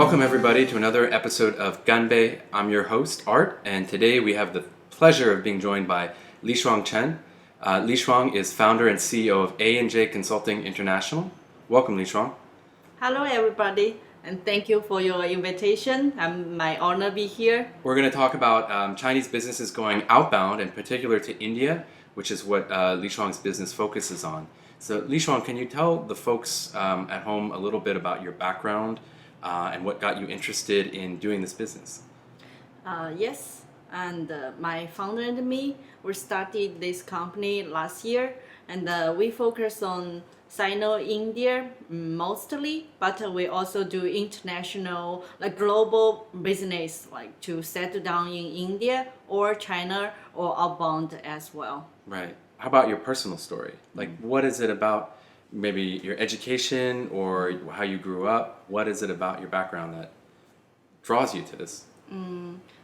Welcome everybody to another episode of Ganbei. I'm your host, Art, and today we have the pleasure of being joined by Lishuang Chen. Lishuang is founder and CEO of A&J Consulting International. Welcome, Lishuang. Hello everybody, and thank you for your invitation. My honor to be here. We're going to talk about Chinese businesses going outbound, in particular to India, which is what Lishuang's business focuses on. So Lishuang, can you tell the folks at home a little bit about your background and what got you interested in doing this business? Yes, and my founder and me, we started this company last year, and we focus on Sino-India mostly, but we also do international, like global business, like to settle down in India or China or outbound as well. Right. How about your personal story? Like, what is it about maybe your education or how you grew up? What is it about your background that draws you to this?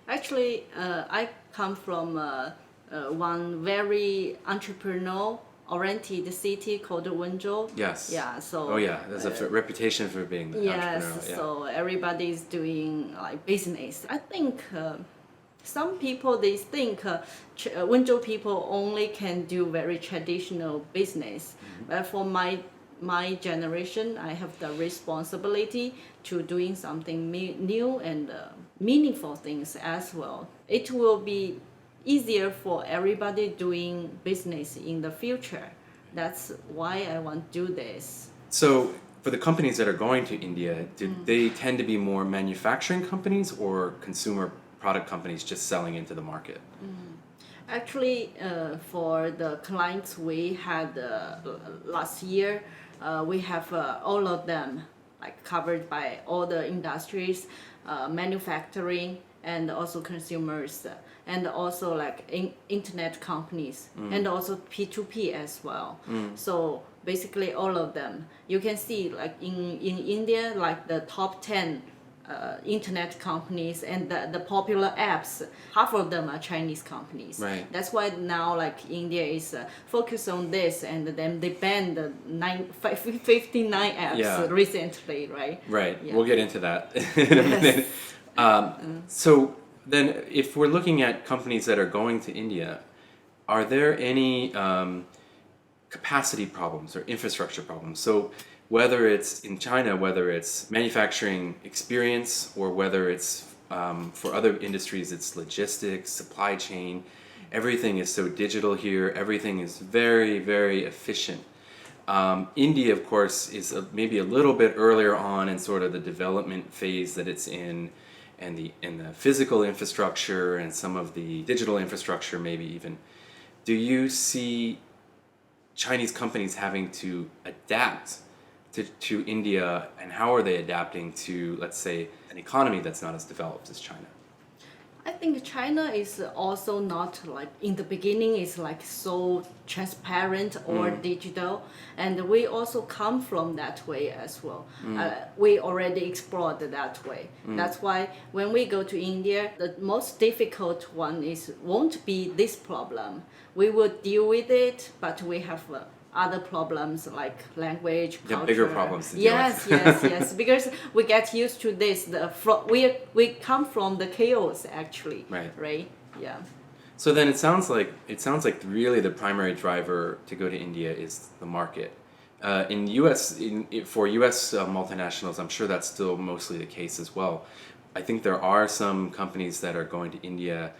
Actually, I come from one very entrepreneur-oriented city called Wenzhou. Yes. Yeah. So. Oh yeah, there's a reputation for being Yes. entrepreneurial. Yeah. So everybody's doing like business. I think some people they think Wenzhou people only can do very traditional business. But for my generation, I have the responsibility to doing something new and meaningful things as well. It will be easier for everybody doing business in the future. That's why I want to do this. So for the companies that are going to India, do they tend to be more manufacturing companies or consumer product companies just selling into the market? Actually, for the clients we had last year, we have all of them like covered by all the industries, manufacturing and also consumers, and also like internet companies, and also P2P as well. So basically all of them. You can see like in India, like the top 10 internet companies and the popular apps, half of them are Chinese companies. Right. That's why now like India is focused on this, and then they banned the 59 apps recently, right? Right. Yeah. We'll get into that in a minute. So then if we're looking at companies that are going to India, are there any capacity problems or infrastructure problems? So whether it's in China, whether it's manufacturing experience, or whether it's for other industries, it's logistics, supply chain, everything is so digital here, everything is very, very efficient. India, of course, is maybe a little bit earlier on in sort of the development phase that it's in, and the physical infrastructure and some of the digital infrastructure maybe even. Do you see Chinese companies having to adapt to India, and how are they adapting to, let's say, an economy that's not as developed as China? I think China is also not like in the beginning is like so transparent or digital, and we also come from that way as well. We already explored that way. That's why when we go to India, the most difficult one won't be this problem. We will deal with it, but we have other problems like language, culture. Yeah, bigger problems to deal Yes, with. yes. Because we get used to this. We come from the chaos actually. Right. Yeah. So then it sounds like really the primary driver to go to India is the market. For U.S. Multinationals, I'm sure that's still mostly the case as well. I think there are some companies that are going to India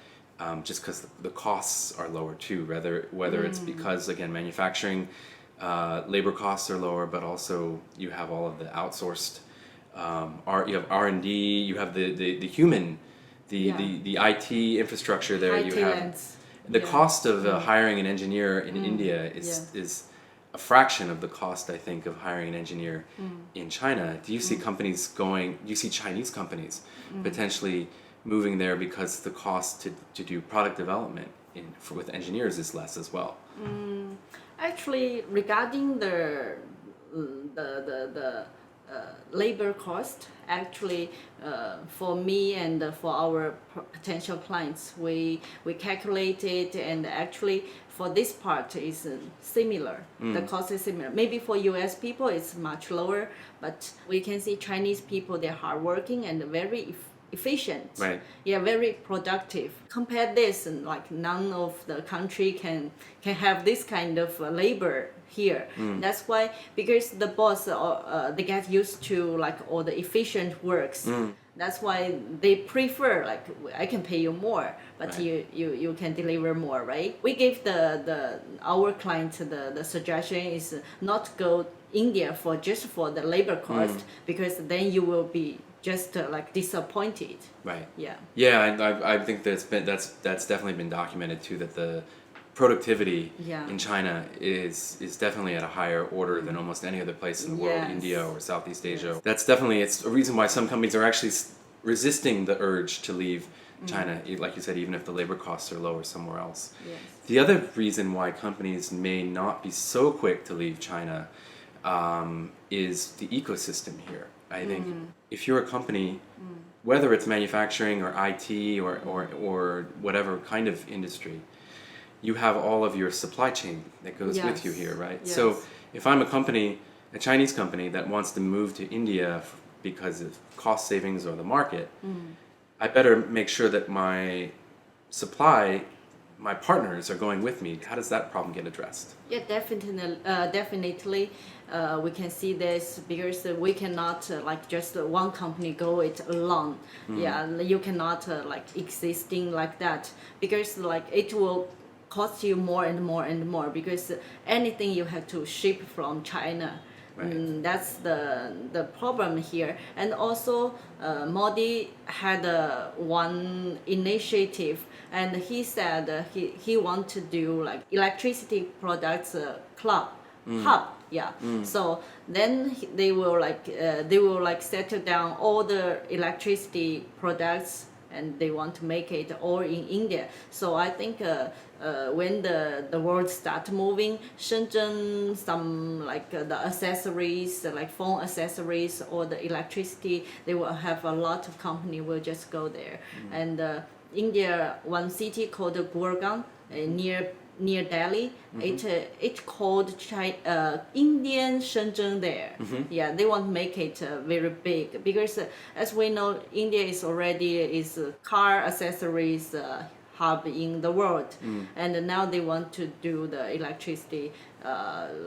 just because the costs are lower too. Whether it's because again manufacturing labor costs are lower, but also you have all of the outsourced you have R&D, you have the human, the IT infrastructure there. IT you have lands. the cost of hiring an engineer in India is a fraction of the cost, I think, of hiring an engineer in China. Do you see Chinese companies potentially moving there because the cost to do product development with engineers is less as well? Actually, regarding the labor cost, actually, for me and for our potential clients, we calculated, and actually for this part is similar. The cost is similar. Maybe for US people it's much lower, but we can see Chinese people, they're hardworking and very efficient. Right. Yeah, very productive. Compare this, and like none of the country can have this kind of labor here. That's why, because the boss they get used to like all the efficient works. That's why they prefer, like, I can pay you more, but Right. you can deliver more, right? We give the our client the suggestion is not go India for just for the labor cost, because then you will be just like disappointed. Right. Yeah. Yeah, I think that's definitely been documented too, that the productivity Yeah. in China is definitely at a higher order than almost any other place in the world, Yes. India or Southeast Asia. That's definitely, it's a reason why some companies are actually resisting the urge to leave China, like you said, even if the labor costs are lower somewhere else. Yes. The other reason why companies may not be so quick to leave China is the ecosystem here. I think if you're a company, whether it's manufacturing or IT or whatever kind of industry, you have all of your supply chain that goes with you Yes. here, right? Yes. So if I'm a company, a Chinese company that wants to move to India because of cost savings or the market, I better make sure that my my partners are going with me. How does that problem get addressed? Yeah, definitely. We can see this because we cannot like just one company go it alone. Yeah, you cannot like existing like that, because like it will cost you more and more and more, because anything you have to ship from China. Right. That's the problem here. And also Modi had one initiative, and he said he want to do like electricity products club hub. Yeah. So then they will like settle down all the electricity products, and they want to make it all in India. So I think when the world start moving, Shenzhen, some like the accessories, like phone accessories or the electricity, they will have a lot of company will just go there. And India, one city called Gurgaon, near Delhi, it called Indian Shenzhen there. Yeah, they want to make it very big, because as we know, India is already is a car accessories hub in the world, and now they want to do the electricity,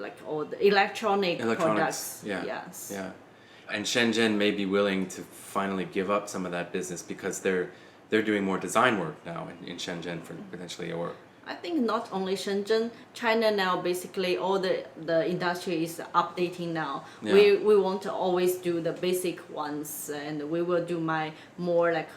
like all the electronic products. Yeah. Yes. Yeah. And Shenzhen may be willing to finally give up some of that business because they're doing more design work now in Shenzhen for potentially, or I think not only Shenzhen, China now basically all the industry is updating now. Yeah. We want to always do the basic ones, and we will do more like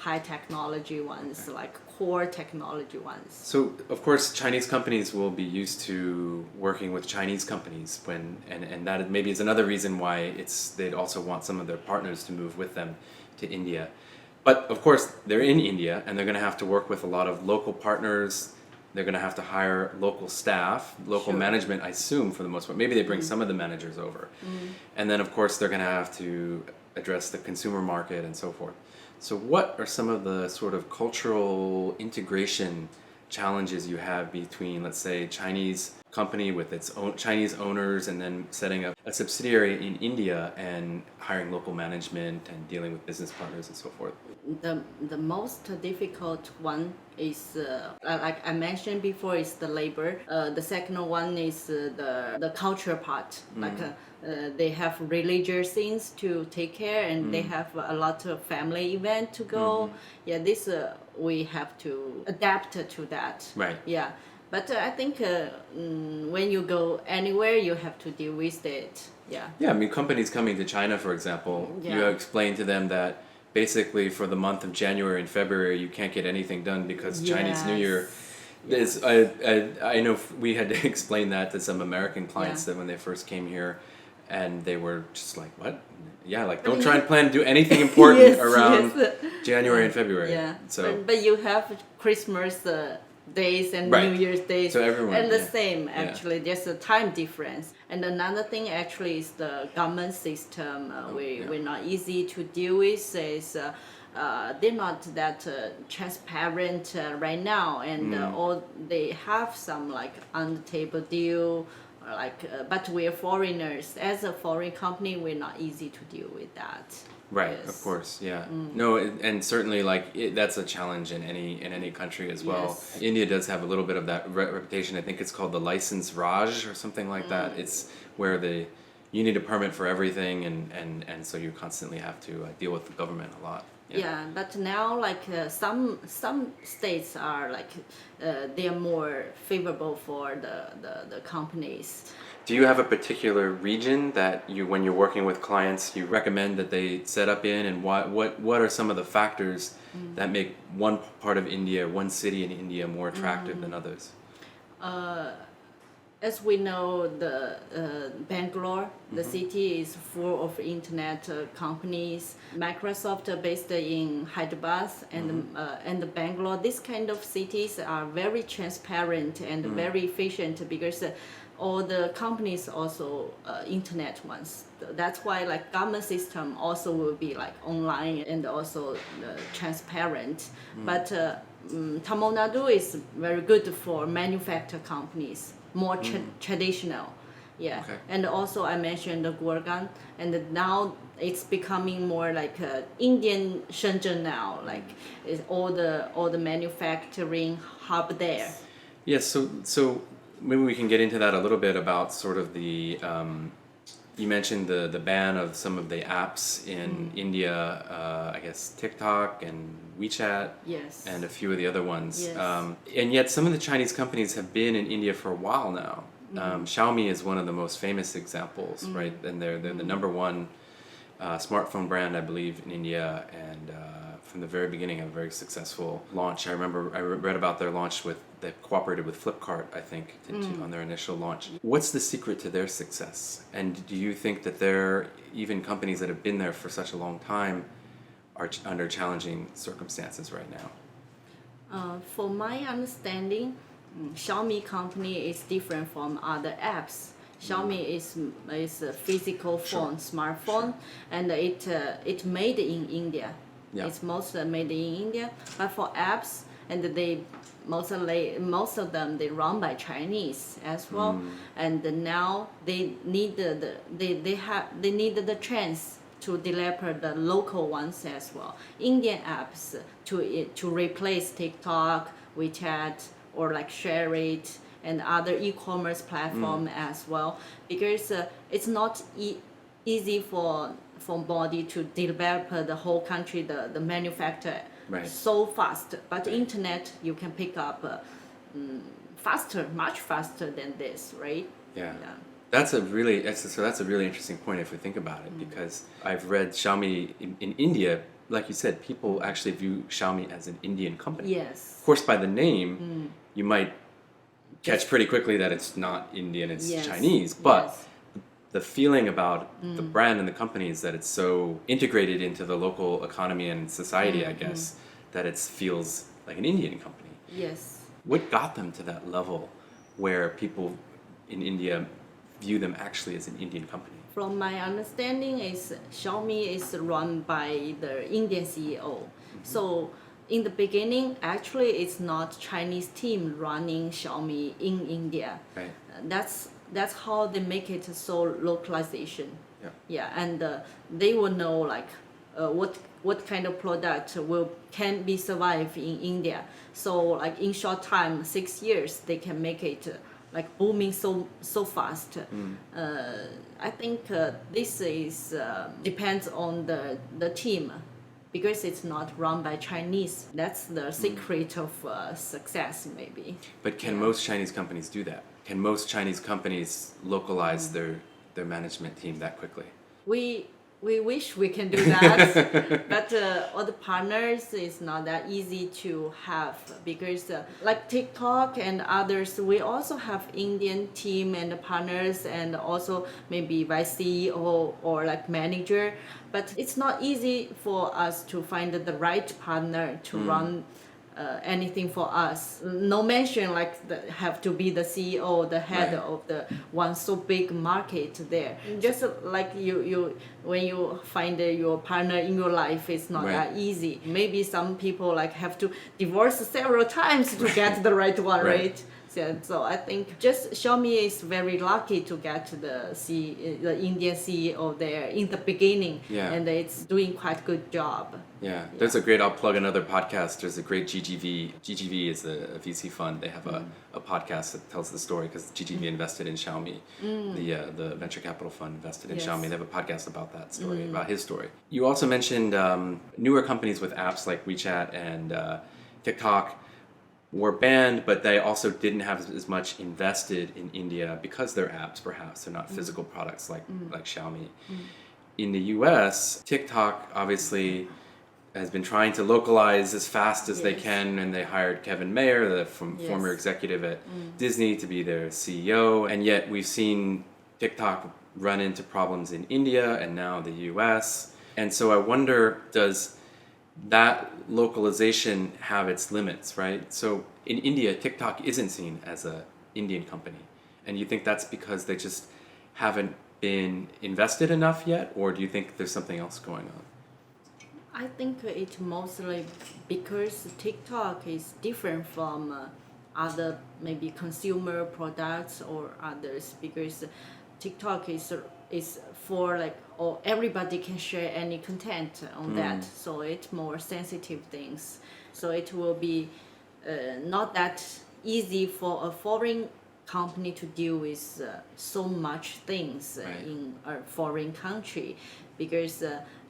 high technology ones, like core technology ones. So of course Chinese companies will be used to working with Chinese companies and that maybe is another reason why they'd also want some of their partners to move with them to India. But of course they're in India and they're going to have to work with a lot of local partners. They're going to have to hire local staff, local Sure. management, I assume, for the most part. Maybe they bring some of the managers over. And then, of course, they're going to have to address the consumer market and so forth. So what are some of the sort of cultural integration challenges you have between, let's say, Chinese company with its own Chinese owners and then setting up a subsidiary in India and hiring local management and dealing with business partners and so forth? The most difficult one is like I mentioned before, is the labor. The second one is the culture part. Like they have religious things to take care, and they have a lot of family event to go. Yeah, this we have to adapt to that. Right. Yeah. But I think when you go anywhere, you have to deal with it. Yeah. Yeah, I mean, companies coming to China, for example, you Yeah. explain to them that basically for the month of January and February, you can't get anything done because Chinese New Year is. I know we had to explain that to some American clients that when they first came here, and they were just like, "What? Yeah, like don't try and plan to do anything important Yes, around yes. January and February." Yeah. So But you have Christmas days and Right. New Year's days, So everyone- and the yeah. same Yeah. actually. There's a time difference. And another thing actually is the government system. We're not easy to deal with. Is they're not that transparent right now, and all they have some like on the table deal, like but we're foreigners. As a foreign company, we're not easy to deal with that. Right, Yes. of course, yeah. No, and certainly that's a challenge in any country as well. Yes. India does have a little bit of that reputation. I think it's called the license Raj or something like that. It's where you need a permit for everything, and so you constantly have to deal with the government a lot. Yeah, but now like some states are like they are more favorable for the companies. Do you have a particular region that when you're working with clients, you recommend that they set up in, and what are some of the factors that make one part of India, one city in India more attractive than others? As we know, the Bangalore, the city is full of internet companies. Microsoft based in Hyderabad and Bangalore. This kind of cities are very transparent and very efficient because all the companies also internet ones. That's why like government system also will be like online and also transparent. But Tamil Nadu is very good for manufacturer companies. More traditional, yeah. Okay. And also I mentioned the Gurgaon, and now it's becoming more like Indian Shenzhen now. Like it's all the manufacturing hub there. Yes, so maybe we can get into that a little bit about sort of the you mentioned the ban of some of the apps in India, I guess TikTok and WeChat, Yes. and a few of the other ones. Yes. And yet some of the Chinese companies have been in India for a while now. Xiaomi is one of the most famous examples, right? And they're the number one smartphone brand, I believe, in India, and from the very beginning, a very successful launch. I remember I read about their launch they cooperated with Flipkart, I think, on their initial launch. What's the secret to their success? And do you think that even companies that have been there for such a long time are under challenging circumstances right now? For my understanding, Xiaomi company is different from other apps. Xiaomi is a physical phone, smartphone, and it made in India. Yeah. It's mostly made in India, but for apps, and most of them they run by Chinese as well, and now they need they need the chance to develop the local ones as well, Indian apps to replace TikTok, WeChat, or like Share It and other e-commerce platform as well, because it's not easy for body to develop the whole country, the manufacture so fast. But internet you can pick up faster, much faster than this, right? Yeah. That's a really interesting point if we think about it, because I've read Xiaomi in India, like you said, people actually view Xiaomi as an Indian company. Yes. Of course, by the name, you might catch pretty quickly that it's not Indian, it's Chinese, but the feeling about the brand and the company is that it's so integrated into the local economy and society, I guess, that it feels like an Indian company. Yes. What got them to that level where people in India view them actually as an Indian company? From my understanding, is Xiaomi is run by the Indian CEO. So in the beginning, actually, it's not Chinese team running Xiaomi in India. Right. That's how they make it so localization. Yeah. Yeah, and they will know like what kind of product can be survive in India. So like in short time, 6 years, they can make it like booming so fast. I think this is depends on the team, because it's not run by Chinese. That's the secret of success, maybe. But can most Chinese companies do that? Can most Chinese companies localize their management team that quickly? We wish we can do that, but all the partners is not that easy to have, because like TikTok and others, we also have Indian team and partners, and also maybe vice CEO or like manager, but it's not easy for us to find the right partner to run anything for us. No mention like have to be the CEO, the head Right. of the one so big market there. Just like you when you find your partner in your life, it's not Right. that easy. Maybe some people like have to divorce several times to get the right one, Right. right? So I think just Xiaomi is very lucky to get the Indian CEO there in the beginning, Yeah. and it's doing quite good job. Yeah, there's a great, I'll plug another podcast. There's a great GGV. GGV is a VC fund. They have a podcast that tells the story because GGV invested in Xiaomi. The venture capital fund invested in Yes. Xiaomi. They have a podcast about that story, about his story. You also mentioned newer companies with apps like WeChat and TikTok were banned, but they also didn't have as much invested in India because they're apps, perhaps. They're not physical products like Xiaomi. In the US, TikTok obviously has been trying to localize as fast as they Yes. can, and they hired Kevin Mayer, the former executive at Disney, to be their CEO. And yet we've seen TikTok run into problems in India and now the US. And so I wonder, does that localization have its limits, right? So in India, TikTok isn't seen as a Indian company. And you think that's because they just haven't been invested enough yet, or do you think there's something else going on? I think it's mostly because TikTok is different from other maybe consumer products or others, because TikTok is for like, or everybody can share any content on that, so it's more sensitive things, so it will be not that easy for a foreign company to deal with so much things Right. in a foreign country, because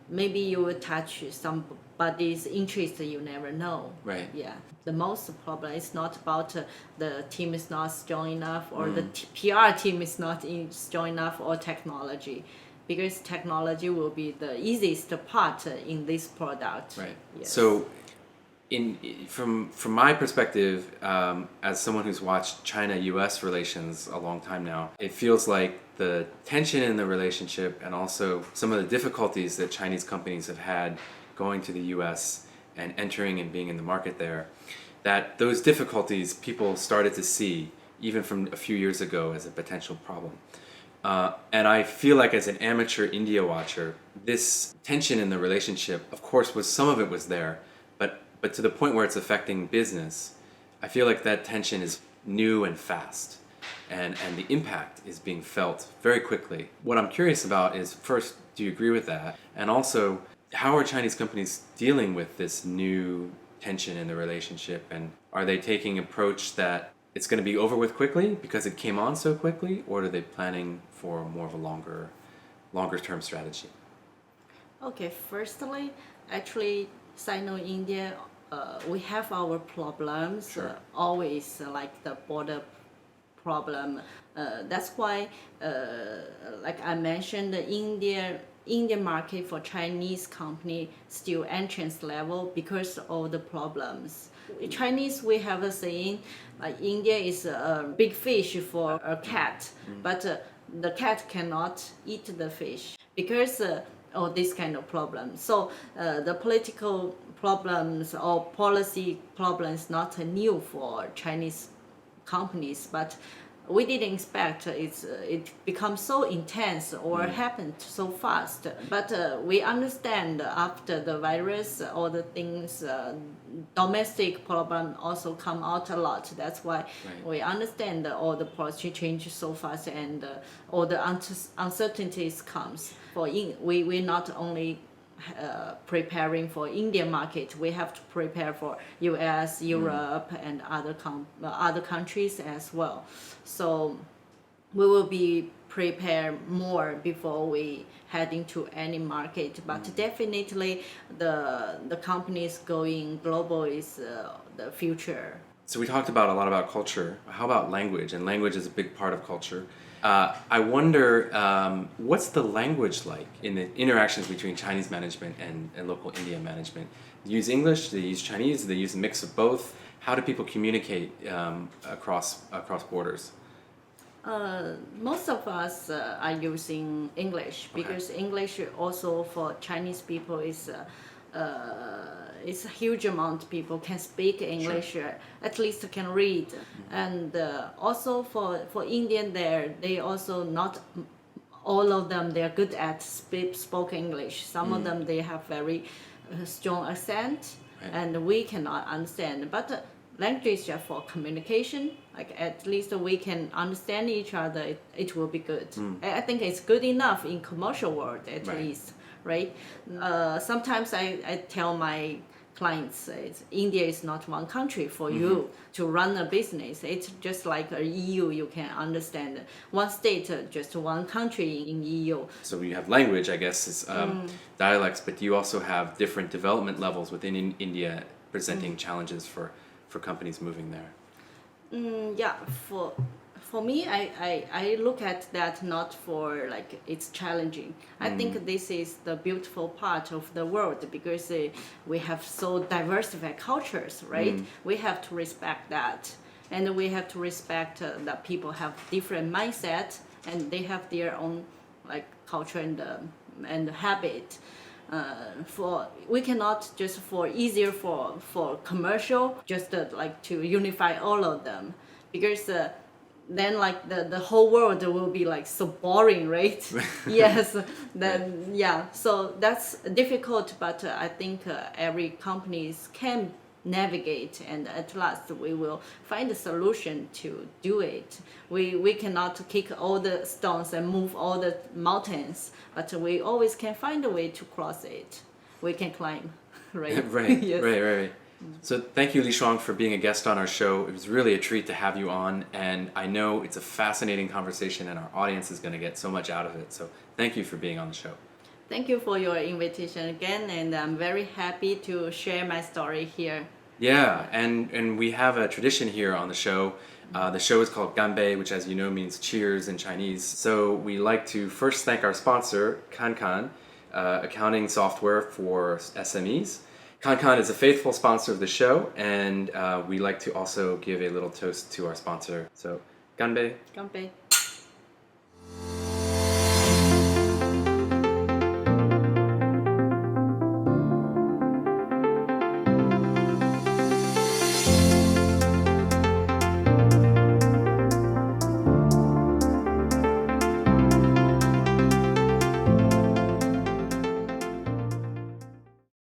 maybe you will touch somebody's interest, you never know. Right. Yeah, the most problem is not about the team is not strong enough, or the PR team is not strong enough, or technology, because technology will be the easiest part in this product. Right. Yes. So, from my perspective, as someone who's watched China-U.S. relations a long time now, it feels like the tension in the relationship and also some of the difficulties that Chinese companies have had going to the U.S. and entering and being in the market there, that those difficulties people started to see even from a few years ago as a potential problem. And I feel like as an amateur India watcher, this tension in the relationship, of course, some of it was there, but to the point where it's affecting business, I feel like that tension is new and fast, and the impact is being felt very quickly. What I'm curious about is, first, do you agree with that? And also, how are Chinese companies dealing with this new tension in the relationship, and are they taking an approach that it's going to be over with quickly because it came on so quickly, or are they planning for more of a longer term strategy? Okay, firstly, actually, Sino-India, we have our problems, Sure. always like the border problem. That's why, like I mentioned, the Indian market for Chinese company still entrance level because of the problems. Chinese, we have a saying, like India is a big fish for a cat, but the cat cannot eat the fish because of this kind of problem. So the political problems or policy problems not new for Chinese companies, but we didn't expect it becomes so intense or happened so fast. But we understand after the virus, all the things, domestic problem also come out a lot. That's why we understand all the policy change so fast, and all the uncertainties comes. We not only preparing for Indian market, we have to prepare for US, Europe, and other countries as well. So we will be prepared more before we head into any market. But definitely the companies going global is the future. So we talked a lot about culture. How about language? And language is a big part of culture. I wonder, what's the language like in the interactions between Chinese management and local Indian management? They use English, they use Chinese, they use a mix of both. How do people communicate across borders? Most of us are using English because English also for Chinese people is it's a huge amount of people can speak English, at least can read. And also for Indian there, they also not all of them they are good at spoken English. Some of them they have very strong accent, and we cannot understand. But language is just for communication. Like at least we can understand each other. It will be good. I think it's good enough in commercial world at least, right? Sometimes I tell my clients, India is not one country for you to run a business. It's just like a EU. You can understand one state, just one country in EU. So you have language, I guess, is dialects, but you also have different development levels within India presenting challenges for companies moving there. Yeah, for me, I look at that not for like it's challenging. I think this is the beautiful part of the world because we have so diversified cultures, right? We have to respect that, and we have to respect that people have different mindset and they have their own like culture and habit. We cannot just for easier for commercial just like to unify all of them because then like the whole world will be like so boring, right? Yes, then yeah, so that's difficult, but I think every companies can navigate, and at last we will find a solution to do it. We cannot kick all the stones and move all the mountains, but we always can find a way to cross it. We can climb, right? Right, Yes. right. So thank you, Lishuang, for being a guest on our show. It was really a treat to have you on, and I know it's a fascinating conversation and our audience is going to get so much out of it. So thank you for being on the show. Thank you for your invitation again, and I'm very happy to share my story here. Yeah, and we have a tradition here on the show. The show is called Ganbei, which as you know means cheers in Chinese. So we like to first thank our sponsor, Kankan, accounting software for SMEs. Kankan is a faithful sponsor of the show, and we like to also give a little toast to our sponsor. So, Ganbei. Ganbei.